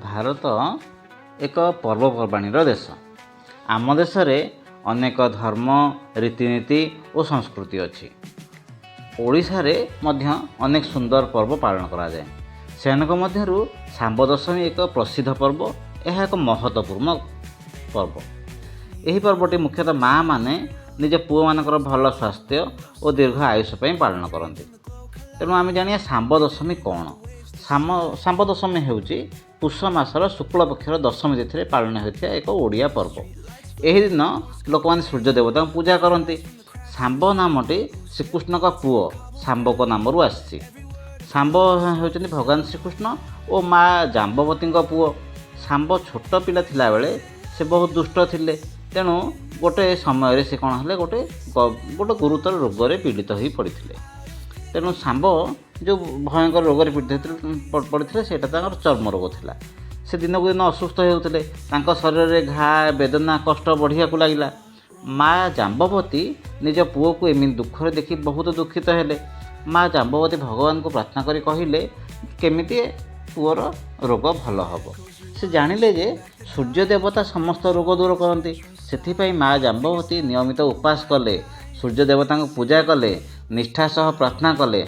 ଭାରତ ଏକ ପର୍ବପର୍ବାଣୀର ଦେଶ। ଆମ ଦେଶରେ ଅନେକ ଧର୍ମ, ରୀତିନୀତି ଓ ସଂସ୍କୃତି ଅଛି। ଓଡ଼ିଶାରେ ମଧ୍ୟ ଅନେକ ସୁନ୍ଦର ପର୍ବ ପାଳନ କରାଯାଏ। ସେମାନଙ୍କ ମଧ୍ୟରୁ ଶାମ୍ବ ଦଶମୀ ଏକ ପ୍ରସିଦ୍ଧ ପର୍ବ। ଏହା ଏକ ମହତ୍ତ୍ୱପୂର୍ଣ୍ଣ ପର୍ବ। ଏହି ପର୍ବଟି ମୁଖ୍ୟତଃ ମାଆ ମାନେ ନିଜ ପୁଅମାନଙ୍କର ଭଲ ସ୍ୱାସ୍ଥ୍ୟ ଓ ଦୀର୍ଘ ଆୟୁଷ ପାଇଁ ପାଳନ କରନ୍ତି। ତେଣୁ ଆମେ ଜାଣିବା ଶାମ୍ବ ଦଶମୀ କ'ଣ? ଶାମ୍ବ ଦଶମୀ ହେଉଛି ପୁଷ ମାସର ଶୁକ୍ଳ ପକ୍ଷର ଦଶମୀ ତିଥିରେ ପାଳନ ହେଉଥିବା ଏକ ଓଡ଼ିଆ ପର୍ବ। ଏହି ଦିନ ଲୋକମାନେ ସୂର୍ଯ୍ୟ ଦେବତାଙ୍କୁ ପୂଜା କରନ୍ତି। ଶାମ୍ବ ନାମଟି ଶ୍ରୀକୃଷ୍ଣଙ୍କ ପୁଅ ଶାମ୍ବକ ନାମରୁ ଆସିଛି। ଶାମ୍ବ ହେଉଛନ୍ତି ଭଗବାନ ଶ୍ରୀକୃଷ୍ଣ ଓ ମାଆ ଜାମ୍ବବତୀଙ୍କ ପୁଅ। ଶାମ୍ବ ଛୋଟ ପିଲା ଥିଲାବେଳେ ସେ ବହୁତ ଦୁଷ୍ଟ ଥିଲେ। ତେଣୁ ଗୋଟେ ସମୟରେ ସେ କ'ଣ ହେଲେ ଗୋଟେ ଗୁରୁତର ରୋଗରେ ପୀଡ଼ିତ ହୋଇ ପଡ଼ିଥିଲେ। ତେଣୁ ଶାମ୍ବ ଯେଉଁ ଭୟଙ୍କର ରୋଗରେ ପଡ଼ିଥିଲେ ସେଇଟା ତାଙ୍କର ଚର୍ମ ରୋଗ ଥିଲା। ସେ ଦିନକୁ ଦିନ ଅସୁସ୍ଥ ହେଉଥିଲେ। ତାଙ୍କ ଶରୀରରେ ଘା, ବେଦନା, କଷ୍ଟ ବଢ଼ିବାକୁ ଲାଗିଲା। ମାଆ ଜାମ୍ବବତୀ ନିଜ ପୁଅକୁ ଏମିତି ଦୁଃଖରେ ଦେଖି ବହୁତ ଦୁଃଖିତ ହେଲେ। ମାଆ ଜାମ୍ବବତୀ ଭଗବାନଙ୍କୁ ପ୍ରାର୍ଥନା କରି କହିଲେ କେମିତି ପୁଅର ରୋଗ ଭଲ ହେବ। ସେ ଜାଣିଲେ ଯେ ସୂର୍ଯ୍ୟ ଦେବତା ସମସ୍ତ ରୋଗ ଦୂର କରନ୍ତି। ସେଥିପାଇଁ ମାଆ ଜାମ୍ବବତୀ ନିୟମିତ ଉପାସ କଲେ, ସୂର୍ଯ୍ୟ ଦେବତାଙ୍କୁ ପୂଜା କଲେ, ନିଷ୍ଠା ସହ ପ୍ରାର୍ଥନା କଲେ।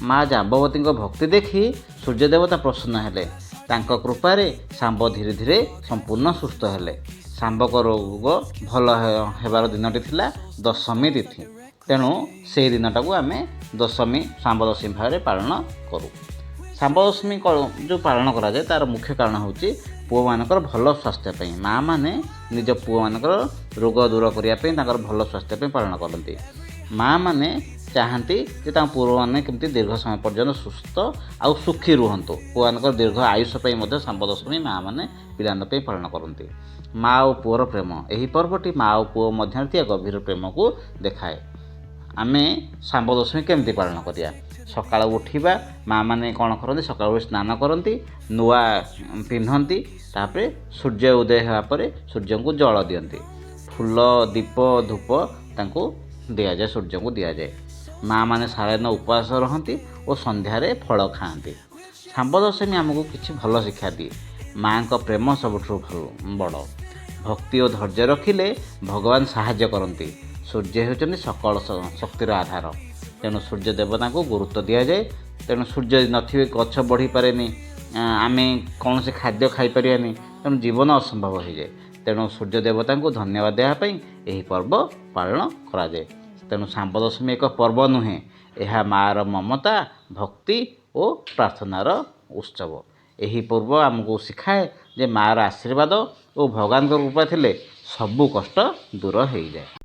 ମାଆ ଜାମ୍ବବତୀଙ୍କ ଭକ୍ତି ଦେଖି ସୂର୍ଯ୍ୟ ଦେବତା ପ୍ରସନ୍ନ ହେଲେ। ତାଙ୍କ କୃପାରେ ଶାମ୍ବ ଧୀରେ ଧୀରେ ସମ୍ପୂର୍ଣ୍ଣ ସୁସ୍ଥ ହେଲେ। ଶାମ୍ବକ ରୋଗ ଭଲ ହେବାର ଦିନଟି ଥିଲା ଦଶମୀ ତିଥି। ତେଣୁ ସେହି ଦିନଟାକୁ ଆମେ ଶାମ୍ବ ଦଶମୀ ଭାବରେ ପାଳନ କରୁ। ଶାମ୍ବ ଦଶମୀ ଯେଉଁ ପାଳନ କରାଯାଏ ତା'ର ମୁଖ୍ୟ କାରଣ ହେଉଛି ପୁଅମାନଙ୍କର ଭଲ ସ୍ୱାସ୍ଥ୍ୟ ପାଇଁ। ମାଆ ମାନେ ନିଜ ପୁଅମାନଙ୍କର ରୋଗ ଦୂର କରିବା ପାଇଁ ତାଙ୍କର ଭଲ ସ୍ୱାସ୍ଥ୍ୟ ପାଇଁ ପାଳନ କରନ୍ତି। ମାଆ ମାନେ ଚାହାନ୍ତି ଯେ ତାଙ୍କ ପୁଅମାନେ କେମିତି ଦୀର୍ଘ ସମୟ ପର୍ଯ୍ୟନ୍ତ ସୁସ୍ଥ ଆଉ ସୁଖୀ ରୁହନ୍ତୁ। ପୁଅମାନଙ୍କର ଦୀର୍ଘ ଆୟୁଷ ପାଇଁ ମଧ୍ୟ ଶାମ୍ବ ଦଶମୀ ମାଆ ମାନେ ପିଲାଙ୍କ ପାଇଁ ପାଳନ କରନ୍ତି। ମାଆ ଓ ପୁଅର ପ୍ରେମ, ଏହି ପର୍ବଟି ମାଆ ଓ ପୁଅ ମଧ୍ୟରେ ଥିବା ଗଭୀର ପ୍ରେମକୁ ଦେଖାଏ। ଆମେ ଶାମ୍ବ ଦଶମୀ କେମିତି ପାଳନ କରିବା? ସକାଳୁ ଉଠିବା, ମାଆ ମାନେ କ'ଣ କରନ୍ତି? ସକାଳୁ ସ୍ନାନ କରନ୍ତି, ନୂଆ ପିନ୍ଧନ୍ତି, ତାପରେ ସୂର୍ଯ୍ୟ ଉଦୟ ହେବା ପରେ ସୂର୍ଯ୍ୟଙ୍କୁ ଜଳ ଦିଅନ୍ତି। ଫୁଲ, ଦୀପ, ଧୂପ ତାଙ୍କୁ ଦିଆଯାଏ, ସୂର୍ଯ୍ୟଙ୍କୁ ଦିଆଯାଏ। ମାଆ ମାନେ ସାରାଦିନ ଉପବାସ ରହନ୍ତି ଓ ସନ୍ଧ୍ୟାରେ ଫଳ ଖାଆନ୍ତି। ଶାମ୍ବ ଦଶମୀ ଆମକୁ କିଛି ଭଲ ଶିକ୍ଷା ଦିଏ। ମାଆଙ୍କ ପ୍ରେମ ସବୁଠାରୁ ବଡ଼। ଭକ୍ତି ଓ ଧୈର୍ଯ୍ୟ ରଖିଲେ ଭଗବାନ ସାହାଯ୍ୟ କରନ୍ତି। ସୂର୍ଯ୍ୟ ହେଉଛନ୍ତି ସକଳ ଶକ୍ତିର ଆଧାର। ତେଣୁ ସୂର୍ଯ୍ୟ ଦେବତାଙ୍କୁ ଗୁରୁତ୍ୱ ଦିଆଯାଏ। ତେଣୁ ସୂର୍ଯ୍ୟ ନଥିବେ ଗଛ ବଢ଼ିପାରେନି, ଆମେ କୌଣସି ଖାଦ୍ୟ ଖାଇପାରିବାନି। ତେଣୁ ଜୀବନ ଅସମ୍ଭବ ହୋଇଯାଏ। ତେଣୁ ସୂର୍ଯ୍ୟ ଦେବତାଙ୍କୁ ଧନ୍ୟବାଦ ଦେବା ପାଇଁ ଏହି ପର୍ବ ପାଳନ କରାଯାଏ। ତେଣୁ ଶାମ୍ବ ଦଶମୀ ଏକ ପର୍ବ ନୁହେଁ, ଏହା ମାଆର ମମତା, ଭକ୍ତି ଓ ପ୍ରାର୍ଥନାର ଉତ୍ସବ। ଏହି ପର୍ବ ଆମକୁ ଶିଖାଏ ଯେ ମାଆର ଆଶୀର୍ବାଦ ଓ ଭଗବାନଙ୍କ କୃପା ଥିଲେ ସବୁ କଷ୍ଟ ଦୂର ହୋଇଯାଏ।